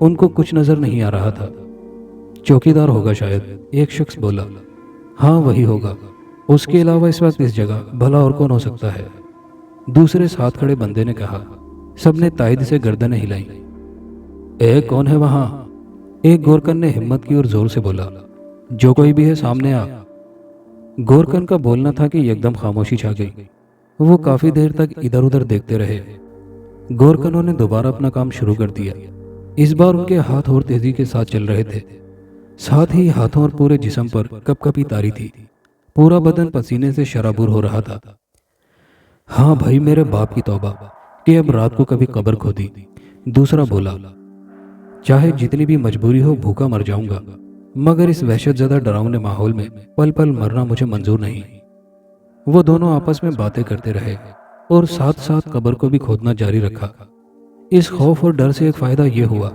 ان کو کچھ نظر نہیں آ رہا تھا۔ چوکیدار ہوگا شاید، ایک شخص بولا۔ ہاں وہی ہوگا، اس کے علاوہ اس وقت اس جگہ بھلا اور کون ہو سکتا ہے؟ دوسرے ساتھ کھڑے بندے نے کہا۔ سب نے تائید سے گردنیں ہلائیں۔ اے کون ہے وہاں؟ ایک گورکن نے ہمت کی اور زور سے بولا۔ جو کوئی بھی ہے سامنے آ۔ گورکن کا بولنا تھا کہ یکدم خاموشی چھا گئی۔ وہ کافی دیر تک ادھر ادھر دیکھتے رہے۔ گورکنوں نے دوبارہ اپنا کام شروع کر دیا۔ اس بار ان کے ہاتھ اور تیزی کے ساتھ چل رہے تھے، ساتھ ہی ہاتھوں اور پورے جسم پر کپ کپی تاری تھی، پورا بدن پسینے سے شرابور ہو رہا تھا۔ ہاں بھائی، میرے باپ کی توبہ کہ اب رات کو کبھی قبر کھودی، دوسرا بولا۔ چاہے جتنی بھی مجبوری ہو بھوکا مر جاؤں گا، مگر اس وحشت زدہ ڈراؤنے ماحول میں پل پل مرنا مجھے منظور نہیں۔ وہ دونوں آپس میں باتیں کرتے رہے اور ساتھ ساتھ قبر کو بھی کھودنا جاری رکھا۔ اس خوف اور ڈر سے ایک فائدہ یہ ہوا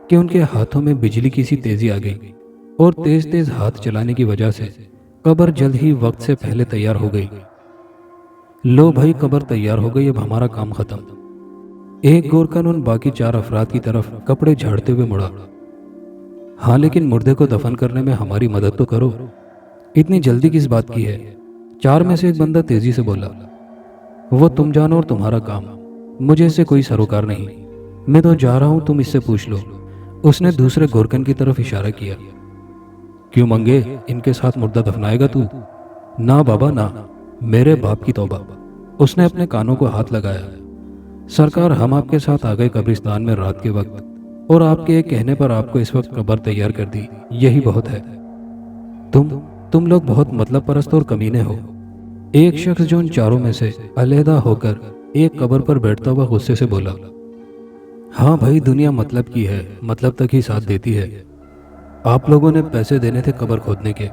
کہ ان کے ہاتھوں میں بجلی کی سی تیزی آ گئی اور تیز تیز ہاتھ چلانے کی وجہ سے قبر جلد ہی وقت سے پہلے تیار ہو گئی۔ لو بھائی، قبر تیار ہو گئی، اب ہمارا کام ختم۔ ایک گورکن ان باقی 4 افراد کی طرف کپڑے جھاڑتے ہوئے مڑا۔ ہاں لیکن مردے کو دفن کرنے میں ہماری مدد تو کرو، اتنی جلدی کس بات کی ہے؟ 4 میں سے ایک بندہ تیزی سے بولا۔ وہ تم جانو اور تمہارا کام، مجھے اس سے کوئی سروکار نہیں، میں تو جا رہا ہوں، تم اس سے پوچھ لو۔ اس نے دوسرے گورکن کی طرف اشارہ کیا۔ کیوں منگے، ان کے ساتھ مردہ دفنائے گا تو؟ نہ بابا نہ، میرے باپ کی توبہ۔ اس نے اپنے کانوں کو ہاتھ لگایا۔ سرکار، ہم آپ کے ساتھ آ گئے قبرستان میں رات کے وقت، اور آپ کے ایک کہنے پر آپ کو اس وقت قبر تیار کر دی، یہی بہت ہے۔ تم لوگ بہت مطلب پرست اور کمینے ہو۔ ایک شخص جو ان 4 میں سے علیحدہ ہو کر ایک قبر پر بیٹھتا ہوا غصے سے بولا۔ ہاں بھائی، دنیا مطلب کی ہے، مطلب تک ہی ساتھ دیتی ہے۔ آپ لوگوں نے پیسے دینے تھے قبر کھودنے کے،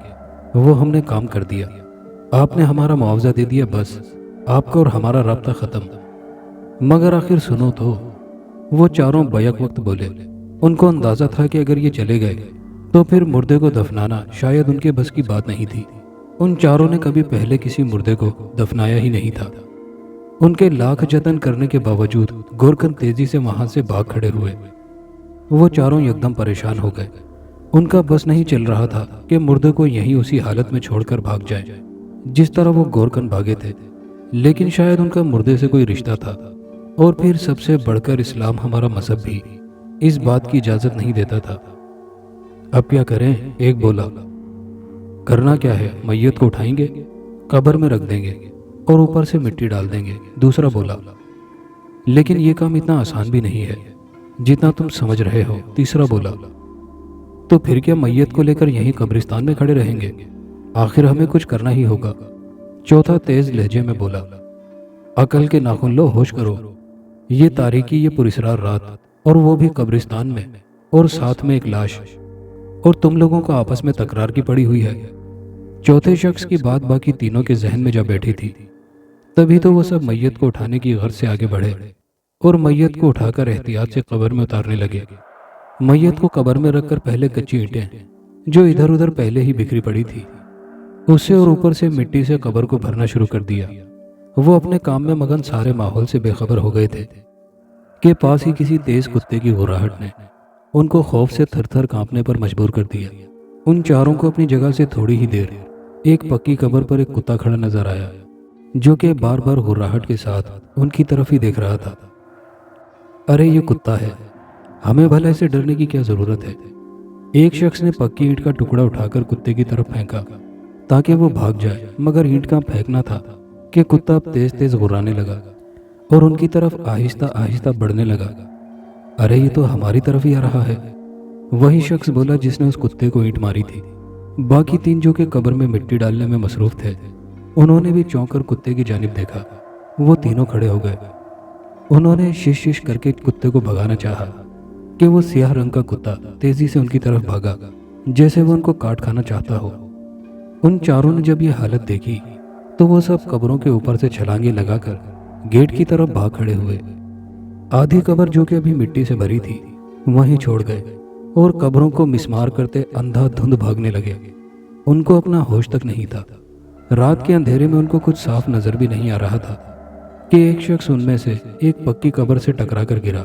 وہ ہم نے کام کر دیا، آپ نے ہمارا معاوضہ دے دیا، بس آپ کا اور ہمارا رابطہ ختم۔ مگر آخر سنو تو، وہ 4 بیک وقت بولے۔ ان کو اندازہ تھا کہ اگر یہ چلے گئے تو پھر مردے کو دفنانا شاید ان کے بس کی بات نہیں تھی۔ ان 4 نے کبھی پہلے کسی مردے کو دفنایا ہی نہیں تھا۔ ان کے لاکھ جتن کرنے کے باوجود گورکن تیزی سے وہاں سے بھاگ کھڑے ہوئے۔ وہ 4 یکدم پریشان ہو گئے۔ ان کا بس نہیں چل رہا تھا کہ مردے کو یہیں اسی حالت میں چھوڑ کر بھاگ جائیں جس طرح وہ گورکن بھاگے تھے، لیکن شاید ان کا مردے سے کوئی رشتہ تھا، اور پھر سب سے بڑھ کر اسلام ہمارا مذہب بھی اس بات کی اجازت نہیں دیتا تھا۔ اب کیا کریں؟ ایک بولا۔ کرنا کیا ہے، میت کو اٹھائیں گے، قبر میں رکھ دیں گے اور اوپر سے مٹی ڈال دیں گے، دوسرا بولا۔ لیکن یہ کام اتنا آسان بھی نہیں ہے جتنا تم سمجھ رہے ہو، تیسرا بولا۔ تو پھر کیا میت کو لے کر یہیں قبرستان میں کھڑے رہیں گے؟ آخر ہمیں کچھ کرنا ہی ہوگا، چوتھا تیز لہجے میں بولا۔ عقل کے ناخن لو، ہوش کرو، یہ تاریکی، یہ پراسرار رات، اور وہ بھی قبرستان میں، اور ساتھ میں ایک لاش، اور تم لوگوں کو آپس میں تکرار کی پڑی ہوئی ہے۔ چوتھے شخص کی بات باقی تینوں کے ذہن میں جا بیٹھی تھی۔ تبھی تو وہ سب میت کو اٹھانے کی غرض سے آگے بڑھے اور میت کو اٹھا کر احتیاط سے قبر میں اتارنے لگے۔ میت کو قبر میں رکھ کر پہلے کچی اینٹیں جو ادھر ادھر پہلے ہی بکھری پڑی تھی اسے اور اوپر سے مٹی سے قبر کو بھرنا شروع کر دیا۔ وہ اپنے کام میں مگن سارے ماحول سے بے خبر ہو گئے تھے کہ پاس ہی کسی تیز کتے کی غراہٹ نے ان کو خوف سے تھر تھر کانپنے پر مجبور کر دیا۔ ان 4 کو اپنی جگہ سے تھوڑی ہی دیر ایک پکی قبر پر ایک کتا کھڑا نظر آیا جو کہ بار بار غراہٹ کے ساتھ ان کی طرف ہی دیکھ رہا تھا۔ ارے یہ کتا ہے، ہمیں بھلا اسے ڈرنے کی کیا ضرورت ہے؟ ایک شخص نے پکی اینٹ کا ٹکڑا اٹھا کر کتے کی طرف پھینکا تاکہ وہ بھاگ جائے، مگر اینٹ کا پھینکنا تھا کہ کتا اب تیز تیز غرانے لگا اور ان کی طرف آہستہ آہستہ بڑھنے لگا۔ ارے یہ تو ہماری طرف ہی آ رہا ہے، وہی شخص بولا جس نے اس کتے کو اینٹ ماری تھی۔ باقی 3 جو کہ قبر میں مٹی ڈالنے میں مصروف تھے، انہوں نے بھی چونک کر کتے کی جانب دیکھا۔ وہ تینوں کھڑے ہو گئے۔ انہوں نے شش شش کر کے کتے کو بھگانا چاہا کہ وہ سیاہ رنگ کا کتا تیزی سے ان کی طرف بھاگا جیسے وہ ان کو کاٹ کھانا چاہتا ہو۔ ان 4 نے جب یہ حالت دیکھی تو وہ سب قبروں کے اوپر سے چھلانگیں لگا کر گیٹ کی طرف بھاگ کھڑے ہوئے۔ آدھی قبر جو کہ ابھی مٹی سے بھری تھی وہیں چھوڑ گئے اور قبروں کو مسمار کرتے اندھا دھند بھاگنے لگے۔ ان کو اپنا ہوش تک نہیں تھا۔ رات کے اندھیرے میں ان کو کچھ صاف نظر بھی نہیں آ رہا تھا کہ ایک شخص ان میں سے ایک پکی قبر سے ٹکرا کر گرا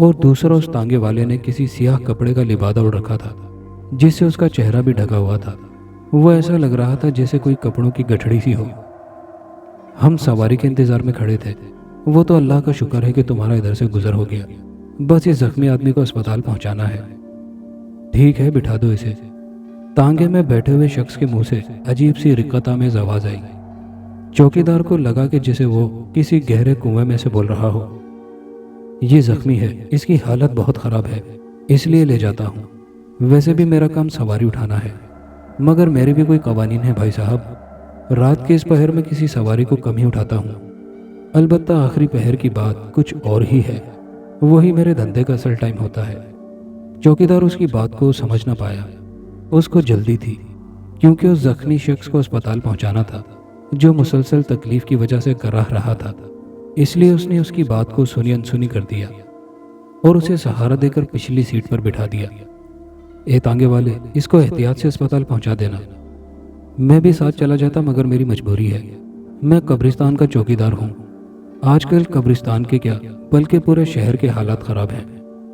اور دوسرا اس تانگے والے نے کسی سیاہ کپڑے کا لبادہ اڑ رکھا تھا جس سے اس کا چہرہ بھی ڈھکا ہوا تھا۔ وہ ایسا لگ رہا تھا جیسے کوئی کپڑوں کی گٹھڑی سی ہو۔ ہم سواری کے انتظار میں کھڑے تھے۔ وہ تو اللہ کا شکر ہے کہ تمہارا ادھر سے گزر ہو گیا، بس اس زخمی آدمی کو اسپتال پہنچانا ہے۔ ٹھیک ہے، بٹھا دو اسے۔ تانگے میں بیٹھے ہوئے شخص کے منہ سے عجیب سی رقت آمیز آواز آئی۔ چوکیدار کو لگا کہ جسے وہ کسی گہرے کنویں میں سے بول رہا ہو۔ یہ زخمی ہے، اس کی حالت بہت خراب ہے، اس لیے لے جاتا ہوں۔ ویسے بھی میرا کام سواری اٹھانا ہے، مگر میرے بھی کوئی قوانین ہیں بھائی صاحب۔ رات کے اس پہر میں کسی سواری کو کم ہی اٹھاتا ہوں۔ البتہ آخری پہر کی بات کچھ اور ہی ہے، وہی میرے دھندے کا اصل ٹائم ہوتا ہے۔ چوکیدار اس کی بات کو سمجھ نہ پایا۔ اس کو جلدی تھی کیونکہ اس زخمی شخص کو اسپتال پہنچانا تھا جو مسلسل تکلیف کی وجہ سے کراہ رہا تھا۔ اس لیے اس نے اس کی بات کو سنی انسنی کر دیا اور اسے سہارا دے کر پچھلی سیٹ پر بٹھا دیا۔ اے تانگے والے، اس کو احتیاط سے اسپتال پہنچا دینا۔ میں بھی ساتھ چلا جاتا مگر میری مجبوری ہے، میں قبرستان کا چوکیدار ہوں۔ آج کل قبرستان کے کیا بلکہ پورے شہر کے حالات خراب ہیں،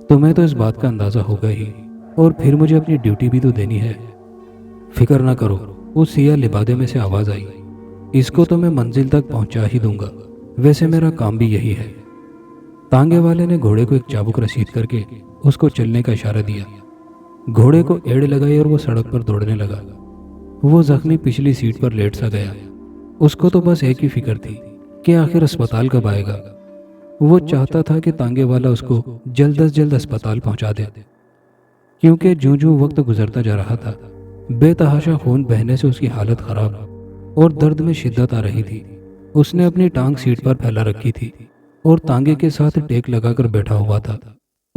تمہیں تو اس بات کا اندازہ ہوگا ہی، اور پھر مجھے اپنی ڈیوٹی بھی تو دینی ہے۔ فکر نہ کرو، اس سیاہ لبادے میں سے آواز آئی، اس کو تو میں منزل تک پہنچا ہی دوں گا، ویسے میرا کام بھی یہی ہے۔ تانگے والے نے گھوڑے کو ایک چابک رسید کر کے اس کو چلنے کا اشارہ دیا۔ گھوڑے کو ایڑ لگائی اور وہ سڑک پر دوڑنے لگا۔ وہ زخمی پچھلی سیٹ پر لیٹ سا گیا۔ اس کو تو بس ایک ہی فکر تھی کہ آخر اسپتال کب آئے گا۔ وہ چاہتا تھا کہ تانگے والا اس کو جلد از جلد اسپتال پہنچا دے، کیونکہ جوں وقت گزرتا جا رہا تھا بے تحاشا خون بہنے سے اس کی حالت خراب اور درد میں شدت آ رہی تھی۔ اس نے اپنی ٹانگ سیٹ پر پھیلا رکھی تھی اور تانگے کے ساتھ ٹیک لگا کر بیٹھا ہوا تھا۔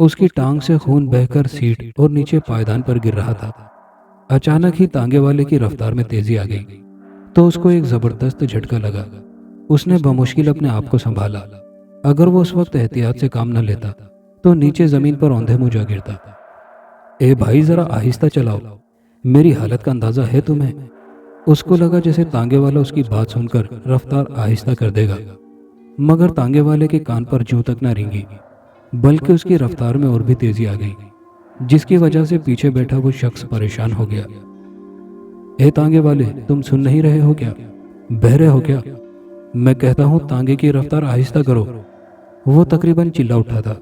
اس کی ٹانگ سے خون بہہ کر سیٹ اور نیچے پائیدان پر گر رہا تھا۔ اچانک ہی تانگے والے کی رفتار میں تیزی آ گئی تو اس کو ایک زبردست جھٹکا لگا۔ اس نے بمشکل اپنے آپ کو سنبھالا۔ اگر وہ اس وقت احتیاط سے کام نہ لیتا تو نیچے زمین پر اوندھے منہ جا گرتا۔ اے بھائی، ذرا آہستہ چلاؤ، میری حالت کا اندازہ ہے تمہیں؟ اس کو لگا جیسے تانگے والا اس کی بات سن کر رفتار آہستہ کر دے گا، مگر تانگے والے کے کان پر جوں تک نہ رینگی، بلکہ اس کی رفتار میں اور بھی تیزی آ گئی، جس کی وجہ سے پیچھے بیٹھا وہ شخص پریشان ہو گیا۔ اے تانگے والے، تم سن نہیں رہے ہو کیا؟ بہرے ہو کیا؟ میں کہتا ہوں تانگے کی رفتار آہستہ کرو۔ وہ تقریباً چلا اٹھا تھا،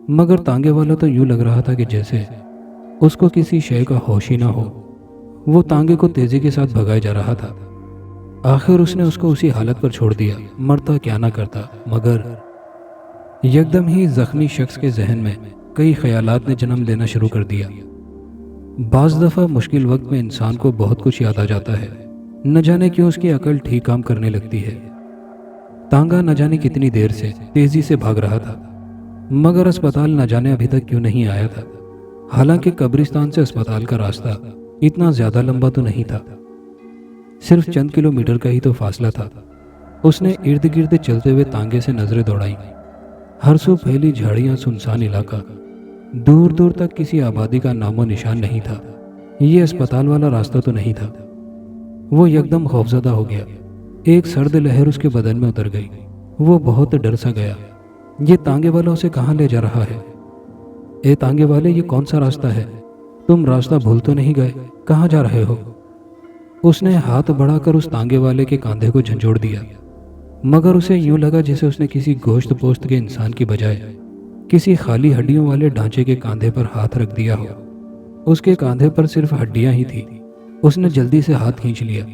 مگر تانگے والا تو یوں لگ رہا تھا کہ جیسے اس کو کسی شے کا ہوش ہی نہ ہو۔ وہ تانگے کو تیزی کے ساتھ بھگائے جا رہا تھا۔ آخر اس نے اس کو اسی حالت پر چھوڑ دیا، مرتا کیا نہ کرتا۔ مگر یکدم ہی زخمی شخص کے ذہن میں کئی خیالات نے جنم لینا شروع کر دیا۔ بعض دفعہ مشکل وقت میں انسان کو بہت کچھ یاد آ جاتا ہے، نہ جانے کیوں اس کی عقل ٹھیک کام کرنے لگتی ہے۔ تانگا نہ جانے کتنی دیر سے تیزی سے بھاگ رہا تھا، مگر اسپتال نہ جانے ابھی تک کیوں نہیں آیا تھا۔ حالانکہ قبرستان سے اسپتال کا راستہ اتنا زیادہ لمبا تو نہیں تھا، صرف چند کلومیٹر کا ہی تو فاصلہ تھا۔ اس نے ارد گرد چلتے ہوئے تانگے سے نظریں دوڑائیں۔ ہر سو پھیلی جھاڑیاں، سنسان علاقہ، دور دور تک کسی آبادی کا نام و نشان نہیں تھا۔ یہ اسپتال والا راستہ تو نہیں تھا۔ وہ یکدم خوفزدہ ہو گیا۔ ایک سرد لہر اس کے بدن میں اتر گئی۔ وہ بہت ڈر سا گیا۔ یہ تانگے والا اسے کہاں لے جا رہا ہے؟ اے تانگے والے، یہ کون سا راستہ ہے؟ تم راستہ بھول تو نہیں گئے؟ کہاں جا رہے ہو؟ اس نے ہاتھ بڑھا کر اس تانگے والے کے کاندھے کو جھنجھوڑ دیا، مگر اسے یوں لگا جیسے اس نے کسی گوشت پوست کے انسان کی بجائے کسی خالی ہڈیوں والے ڈھانچے کے کاندھے پر ہاتھ رکھ دیا ہو۔ اس کے کاندھے پر صرف ہڈیاں ہی تھی۔ اس نے جلدی سے ہاتھ کھینچ لیا۔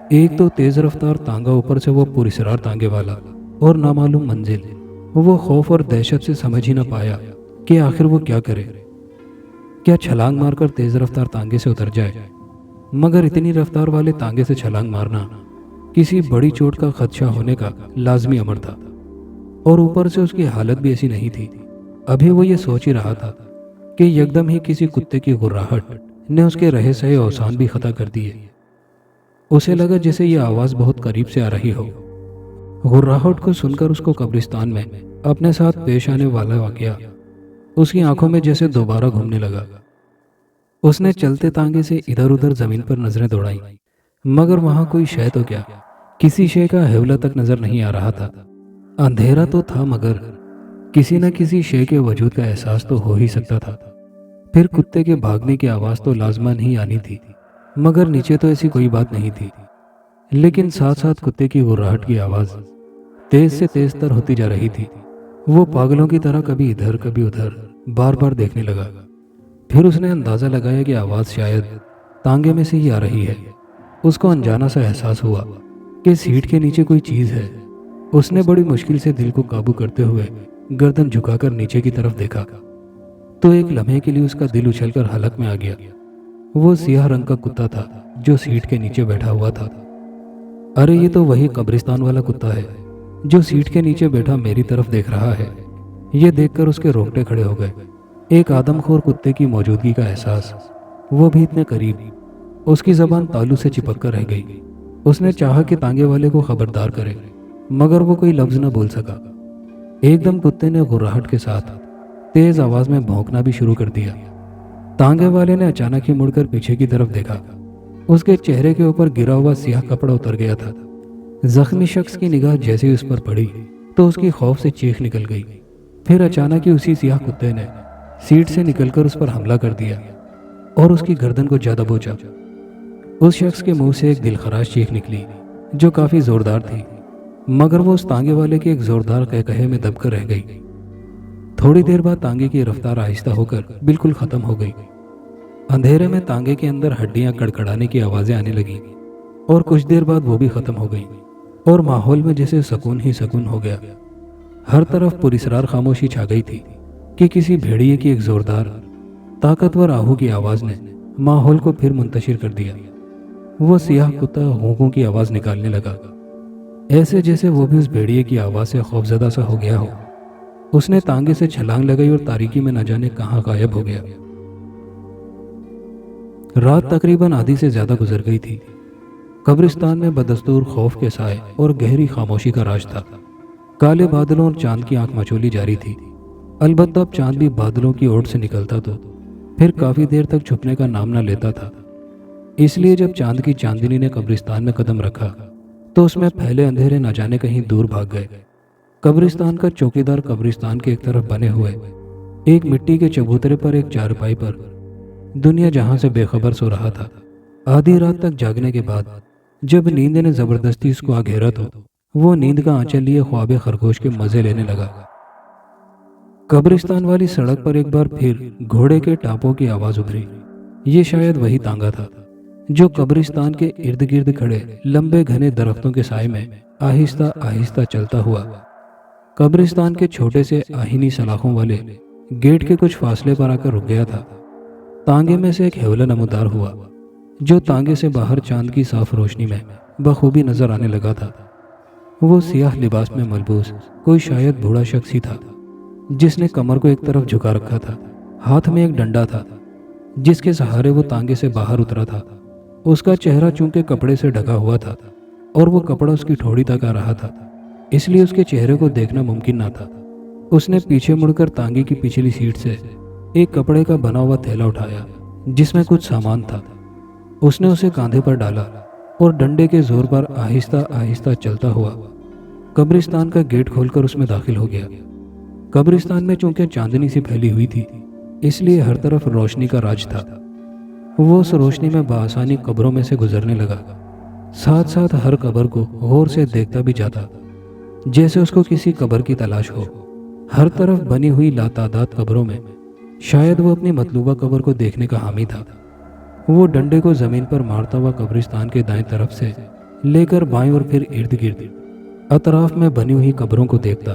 ایک تو تیز رفتار تانگا، اوپر سے وہ پراسرار تانگے والا اور نامعلوم منزل۔ وہ خوف اور دہشت سے سمجھ ہی نہ پایا کہ آخر وہ کیا کرے۔ کیا چھلانگ مار کر تیز رفتار تانگے سے اتر جائے؟ مگر اتنی رفتار والے تانگے سے چھلانگ مارنا کسی بڑی چوٹ کا خدشہ ہونے کا لازمی امر تھا، اور اوپر سے اس کی حالت بھی ایسی نہیں تھی۔ ابھی وہ یہ سوچ ہی رہا تھا کہ یکدم ہی کسی کتے کی غراہٹ نے اس کے رہے سہے اوسان بھی خطا کر دیے۔ اسے لگا جیسے یہ آواز بہت قریب سے آ رہی ہو۔ غراہٹ کو سن کر اس کو قبرستان میں اپنے ساتھ پیش آنے والا واقعہ اس کی آنکھوں میں جیسے دوبارہ گھومنے لگا۔ اس نے چلتے تانگے سے ادھر ادھر زمین پر نظریں دوڑائیں، مگر وہاں کوئی شے تو کیا، کسی شے کا حوالہ تک نظر نہیں آ رہا تھا۔ اندھیرا تو تھا، مگر کسی نہ کسی شے کے وجود کا احساس تو ہو ہی سکتا تھا۔ پھر کتے کے بھاگنے کی آواز تو لازماً ہی آنی تھی، مگر نیچے تو ایسی کوئی بات نہیں تھی۔ لیکن ساتھ ساتھ کتے کی غراہٹ کی آواز تیز سے تیز تر ہوتی جا رہی تھی۔ وہ پاگلوں کی طرح کبھی ادھر کبھی ادھر بار بار دیکھنے لگا۔ پھر اس نے اندازہ لگایا کہ آواز شاید تانگے میں سے ہی آ رہی ہے۔ اس کو انجانا سا احساس ہوا کہ سیٹ کے نیچے کوئی چیز ہے۔ اس نے بڑی مشکل سے دل کو قابو کرتے ہوئے گردن جھکا کر نیچے کی طرف دیکھا تو ایک لمحے کے لیے اس کا دل اچھل کر حلق میں آ گیا۔ وہ سیاہ رنگ کا کتا تھا جو سیٹ کے نیچے بیٹھا ہوا تھا۔ ارے یہ تو وہی قبرستان والا کتا ہے جو سیٹ کے نیچے بیٹھا میری طرف دیکھ رہا ہے۔ یہ دیکھ کر اس کے رونگٹے کھڑے ہو گئے۔ ایک آدم خور کتے کی موجودگی کا احساس، وہ بھی اتنے قریب۔ اس کی زبان تالو سے چپک کر رہ گئی۔ اس نے چاہا کہ تانگے والے کو خبردار کرے، مگر وہ کوئی لفظ نہ بول سکا۔ ایک دم کتے نے غراہٹ کے ساتھ تیز آواز میں بھونکنا بھی شروع کر دیا۔ تانگے والے نے اچانک ہی مڑ کر پیچھے کی طرف دیکھا۔ اس کے چہرے کے اوپر گرا ہوا سیاہ کپڑا اتر گیا تھا۔ زخمی شخص کی نگاہ جیسے اس پر پڑی تو اس کی خوف سے چیخ نکل گئی۔ پھر اچانک ہی اسی سیاہ کتے نے سیٹ سے نکل کر اس پر حملہ کر دیا اور اس کی گردن کو جا دبوچا۔ اس شخص کے منہ سے ایک دلخراش چیخ نکلی جو کافی زوردار تھی، مگر وہ اس تانگے والے کے ایک زوردار قہقہے میں دب کر رہ گئی۔ تھوڑی دیر بعد تانگے کی رفتار آہستہ ہو کر بالکل ختم ہو گئی۔ اندھیرے میں تانگے کے اندر ہڈیاں کڑکڑانے کی آوازیں آنے لگیں اور کچھ دیر بعد وہ بھی ختم ہو گئیں اور ماحول میں جیسے سکون ہی سکون ہو گیا۔ ہر طرف پراسرار خاموشی چھا گئی تھی کہ کسی بھیڑیے کی ایک زوردار طاقتور آہو کی آواز نے ماحول کو پھر منتشر کر دیا۔ وہ سیاہ کتا ہونکوں کی آواز نکالنے لگا، ایسے جیسے وہ بھی اس بھیڑیے کی آواز سے خوفزدہ سا ہو گیا ہو۔ اس نے تانگے سے چھلانگ لگائی اور تاریکی میں نہ جانے کہاں غائب ہو گیا۔ رات تقریباً آدھی سے زیادہ گزر گئی تھی۔ قبرستان میں بدستور خوف کے سائے اور گہری خاموشی کا راج تھا۔ کالے بادلوں اور چاند کی آنکھ مچولی جاری تھی۔ البتہ اب چاند بھی بادلوں کی اوٹ سے نکلتا تو پھر کافی دیر تک چھپنے کا نام نہ لیتا تھا۔ اس لیے جب چاند کی چاندنی نے قبرستان میں قدم رکھا تو اس میں پھیلے اندھیرے نہ جانے کہیں دور بھاگ گئے۔ قبرستان کا چوکیدار قبرستان کے ایک طرف بنے ہوئے ایک مٹی کے چبوترے پر ایک چارپائی پر دنیا جہاں سے بے خبر سو رہا تھا۔ آدھی رات تک جاگنے کے بعد جب نیند نے زبردستی اس کو آ گھیرا تو وہ نیند کا آنچل لیے خواب خرگوش کے مزے لینے لگا۔ قبرستان والی سڑک پر ایک بار پھر گھوڑے کے ٹاپوں کی آواز ابھری۔ یہ شاید وہی تانگا تھا جو قبرستان کے ارد گرد کھڑے لمبے گھنے درختوں کے سائے میں آہستہ آہستہ چلتا ہوا قبرستان کے چھوٹے سے آہنی سلاخوں والے گیٹ کے کچھ فاصلے پر آ کر رک گیا تھا۔ تانگے میں سے ایک حیولہ نمودار ہوا جو تانگے سے باہر چاند کی صاف روشنی میں بخوبی نظر آنے لگا تھا۔ وہ سیاہ لباس میں ملبوس کوئی شاید بوڑھا شخص ہی تھا جس نے کمر کو ایک طرف جھکا رکھا تھا۔ ہاتھ میں ایک ڈنڈا تھا جس کے سہارے وہ تانگے سے باہر اترا تھا۔ اس کا چہرہ چونکہ کپڑے سے ڈھکا ہوا تھا اور وہ کپڑا اس کی ٹھوڑی تک آ رہا تھا، اس لیے اس کے چہرے کو دیکھنا ممکن نہ تھا۔ اس نے پیچھے مڑ کر تانگے کی پچھلی سیٹ سے ایک کپڑے کا بنا ہوا تھیلا اٹھایا جس میں کچھ سامان تھا۔ اس نے اسے کاندھے پر ڈالا اور ڈنڈے کے زور پر آہستہ آہستہ چلتا ہوا قبرستان کا گیٹ کھول کر اس میں داخل ہو گیا۔ قبرستان میں چونکہ چاندنی سی پھیلی ہوئی تھی اس لیے ہر طرف روشنی کا راج تھا۔ وہ اس روشنی میں بآسانی قبروں میں سے گزرنے لگا، ساتھ ساتھ ہر قبر کو غور سے دیکھتا بھی جاتا جیسے اس کو کسی قبر کی تلاش ہو۔ ہر طرف بنی ہوئی لاتعداد قبروں میں شاید وہ اپنی مطلوبہ قبر کو دیکھنے کا حامی تھا۔ وہ ڈنڈے کو زمین پر مارتا ہوا قبرستان کے دائیں طرف سے لے کر بائیں اور پھر ارد گرد اطراف میں بنی ہوئی قبروں کو دیکھتا،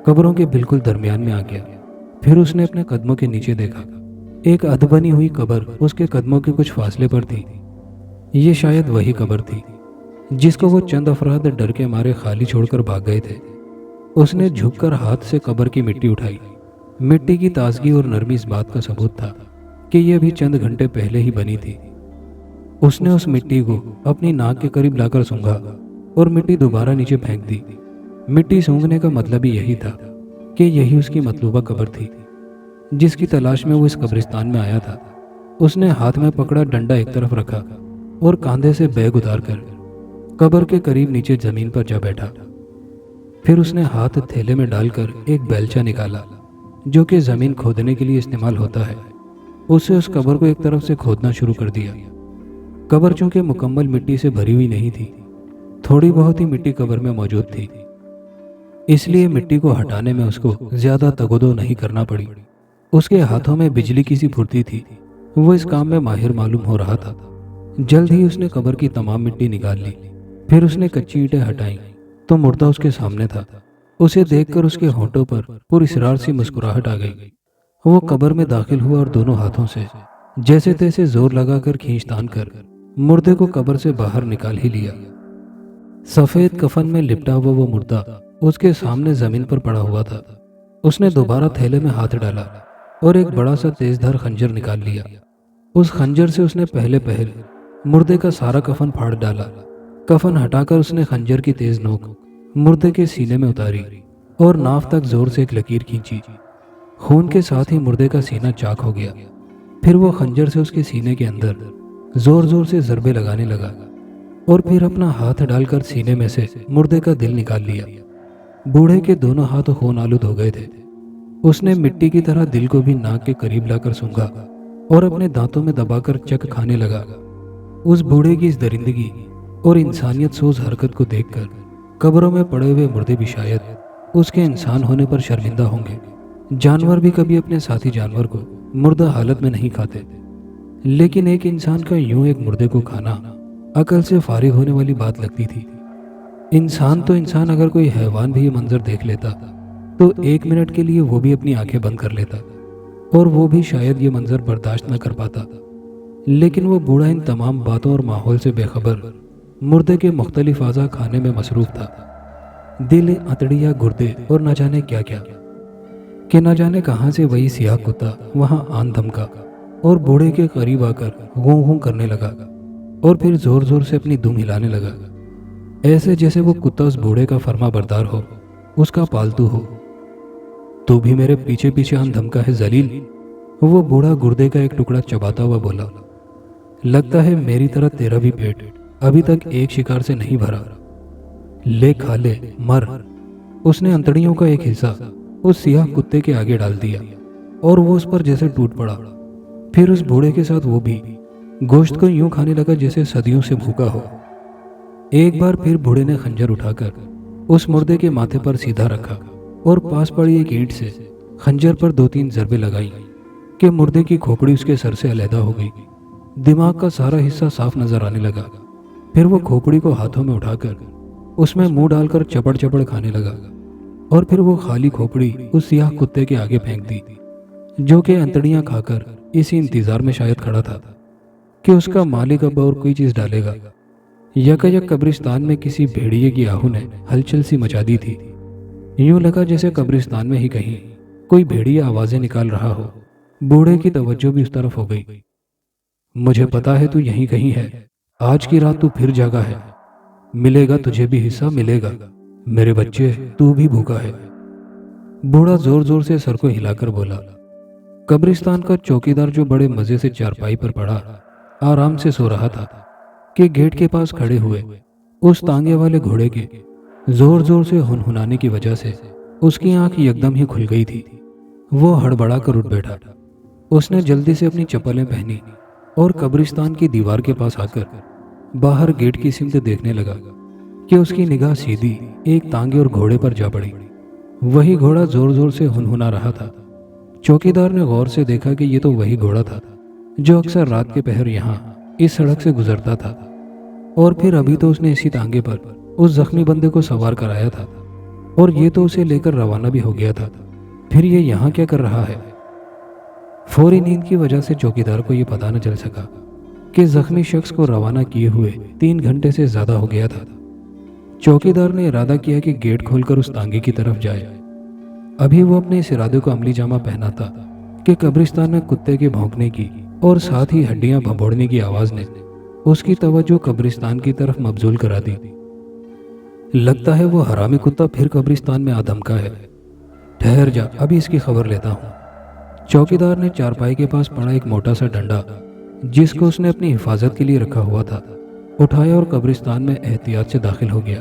قبروں کے بالکل درمیان میں آ گیا۔ پھر اس نے اپنے قدموں کے نیچے دیکھا، ایک ادھ بنی ہوئی قبر اس کے قدموں کے کچھ فاصلے پر تھی۔ یہ شاید وہی قبر تھی جس کو وہ چند افراد ڈر کے مارے خالی چھوڑ کر بھاگ گئے تھے۔ اس نے جھک کر ہاتھ سے قبر کی مٹی اٹھائی۔ مٹی کی تازگی اور نرمی اس بات کا ثبوت تھا کہ یہ ابھی چند گھنٹے پہلے ہی بنی تھی۔ اس نے اس مٹی کو اپنی ناک کے قریب لا کر سونگھا اور مٹی دوبارہ نیچے پھینک دی۔ مٹی سونگھنے کا مطلب ہی یہی تھا کہ یہی اس کی مطلوبہ قبر تھی جس کی تلاش میں وہ اس قبرستان میں آیا تھا۔ اس نے ہاتھ میں پکڑا ڈنڈا ایک طرف رکھا اور کاندھے سے بیگ اتار کر قبر کے قریب نیچے زمین پر جا بیٹھا۔ پھر اس نے ہاتھ تھیلے میں ڈال کر ایک بیلچا نکالا جو کہ زمین کھودنے کے لیے استعمال ہوتا ہے۔ اسے اس قبر کو ایک طرف سے کھودنا شروع کر دیا۔ قبر چونکہ مکمل مٹی سے بھری ہوئی نہیں تھی، تھوڑی بہت ہی مٹی قبر میں موجود تھی، اس لیے مٹی کو ہٹانے میں اس کو زیادہ تگودو نہیں کرنا پڑی۔ اس کے ہاتھوں میں بجلی کی سی پھرتی تھی، وہ اس کام میں ماہر معلوم ہو رہا تھا۔ جلد ہی اس نے قبر کی تمام مٹی نکال لی۔ پھر اس نے کچی اینٹیں ہٹائیں تو مردہ اس کے سامنے تھا۔ اسے دیکھ کر اس کے ہونٹوں پر پراسرار سی مسکراہٹ آ گئی۔ وہ قبر میں داخل ہوا اور دونوں ہاتھوں سے جیسے تیسے زور لگا کر کھینچ تان کر مردے کو قبر سے باہر نکال ہی لیا۔ سفید کفن میں لپٹا ہوا وہ مردہ اس کے سامنے زمین پر پڑا ہوا تھا۔ اس نے دوبارہ تھیلے میں ہاتھ ڈالا اور ایک بڑا سا تیز دھار خنجر نکال لیا۔ اس خنجر سے اس نے پہلے مردے کا سارا کفن پھاڑ ڈالا۔ کفن ہٹا کر اس نے خنجر کی تیز نوک مردے کے سینے میں اتاری اور ناف تک زور سے ایک لکیر کھینچی۔ خون کے ساتھ ہی مردے کا سینہ چاک ہو گیا۔ پھر وہ خنجر سے اس کے سینے کے اندر زور زور سے ضربے لگانے لگا اور پھر اپنا ہاتھ ڈال کر سینے میں سے مردے کا دل نکال لیا۔ بوڑھے کے دونوں ہاتھ خون آلود ہو گئے تھے۔ اس نے مٹی کی طرح دل کو بھی ناک کے قریب لا کر سونگھا اور اپنے دانتوں میں دبا کر چک کھانے لگا۔ اس بوڑھے کی اس درندگی اور انسانیت سوز حرکت کو دیکھ کر قبروں میں پڑے ہوئے مردے بھی شاید اس کے انسان ہونے پر شرمندہ ہوں گے۔ جانور بھی کبھی اپنے ساتھی جانور کو مردہ حالت میں نہیں کھاتے، لیکن ایک انسان کا یوں ایک مردے کو کھانا عقل سے فارغ ہونے والی بات لگتی تھی۔ انسان تو انسان، اگر کوئی حیوان بھی یہ منظر دیکھ لیتا تو ایک منٹ کے لیے وہ بھی اپنی آنکھیں بند کر لیتا اور وہ بھی شاید یہ منظر برداشت نہ کر پاتا، لیکن وہ بوڑھا ان تمام باتوں اور ماحول سے بے خبر مردے کے مختلف اعضاء کھانے میں مصروف تھا۔ دل، اتڑیاں، گردے اور نہ جانے کیا کیا، کہ نہ جانے کہاں سے وہی سیاہ کتا وہاں آن دھمکا اور بوڑھے کے قریب آ کر غوں غوں کرنے لگا اور پھر زور زور سے اپنی دم ہلانے لگا، ایسے جیسے وہ کتا اس بوڑھے کا فرما بردار ہو، اس کا پالتو ہو۔ تو بھی میرے پیچھے پیچھے آن دھمکا ہے ذلیل، وہ بوڑھا گردے کا ایک ٹکڑا چباتا ہوا بولا۔ لگتا ہے میری طرح تیرا بھی پیٹ ابھی تک ایک شکار سے نہیں بھرا، لے کھا لے، مر۔ اس نے انتڑیوں کا ایک حصہ اس سیاہ کتے کے آگے ڈال دیا اور وہ اس پر جیسے ٹوٹ پڑا۔ پھر اس بوڑھے کے ساتھ وہ بھی گوشت کو یوں کھانے لگا جیسے صدیوں سے بھوکا ہو۔ ایک بار پھر بوڑھے نے خنجر اٹھا کر اس مردے کے ماتھے پر سیدھا رکھا اور پاس پڑی ایک اینٹ سے خنجر پر 2-3 ضربے لگائیں کہ مردے کی کھوپڑی اس کے سر سے علیحدہ ہو گئی۔ دماغ کا سارا حصہ صاف نظر آنے لگا۔ پھر وہ کھوپڑی کو ہاتھوں میں اٹھا کر اس میں منہ ڈال کر چپڑ چپڑ کھانے لگا اور پھر وہ خالی کھوپڑی اس سیاہ کتے کے آگے پھینک دی، جو کہ انتڑیاں کھا کر اسی انتظار میں شاید کھڑا تھا کہ اس کا مالک اب اور کوئی چیز ڈالے گا۔ یکایک قبرستان میں کسی بھیڑیے کی آہو نے ہلچل سی مچا دی تھی۔ یوں لگا جیسے قبرستان میں ہی کہیں کوئی بھیڑیا آوازیں نکال رہا ہو۔ بوڑھے کی توجہ بھی اس طرف ہو گئی۔ مجھے پتا ہے تو یہیں کہیں ہے، آج کی رات تو پھر جاگا ہے، ملے گا تجھے بھی حصہ، ملے گا میرے بچے، تو بھی بھوکا ہے۔ بوڑھا زور زور سے سر کو ہلا کر بولا۔ قبرستان کا چوکیدار، جو بڑے مزے سے چارپائی پر پڑا آرام سے سو رہا تھا، کہ گیٹ کے پاس کھڑے ہوئے اس تانگے والے گھوڑے کے زور زور سے ہنہنانے کی وجہ سے اس کی آنکھ یکدم ہی کھل گئی تھی۔ وہ ہڑبڑا کر اٹھ بیٹھا۔ اس نے جلدی سے اپنی چپلیں پہنی اور قبرستان کی دیوار کے پاس آ کر باہر گیٹ کی سمت دیکھنے لگا کہ اس کی نگاہ سیدھی ایک تانگے اور گھوڑے پر جا پڑی۔ وہی گھوڑا زور زور سے ہنہنا رہا تھا۔ چوکیدار نے غور سے دیکھا کہ یہ تو وہی گھوڑا تھا جو اکثر رات کے پہر یہاں اس سڑک سے گزرتا تھا، اور پھر ابھی تو اس نے اسی تانگے پر اس زخمی بندے کو سوار کرایا تھا اور یہ تو اسے لے کر روانہ بھی ہو گیا تھا۔ پھر یہ یہاں کیا کر رہا ہے؟ فوری نیند کی وجہ سے چوکیدار کو یہ پتہ نہ چل سکا کہ زخمی شخص کو روانہ کیے ہوئے 3 گھنٹے سے زیادہ ہو گیا تھا۔ چوکیدار نے ارادہ کیا کہ گیٹ کھول کر اس تانگے کی طرف جائے۔ ابھی وہ اپنے اس ارادے کو عملی جامہ پہنا تھا کہ قبرستان میں کتے کے بھونکنے کی اور ساتھ ہی ہڈیاں بھنبوڑنے کی آواز نے اس کی توجہ قبرستان کی طرف مبذول کرا دی۔ لگتا ہے وہ حرامی کتا پھر قبرستان میں آ دھمکا ہے، ٹھہر جا، ابھی اس کی خبر لیتا ہوں۔ چوکیدار نے چارپائی کے پاس پڑا ایک موٹا سا ڈنڈا، جس کو اس نے اپنی حفاظت کے لیے رکھا ہوا تھا، اٹھایا اور قبرستان میں احتیاط سے داخل ہو گیا۔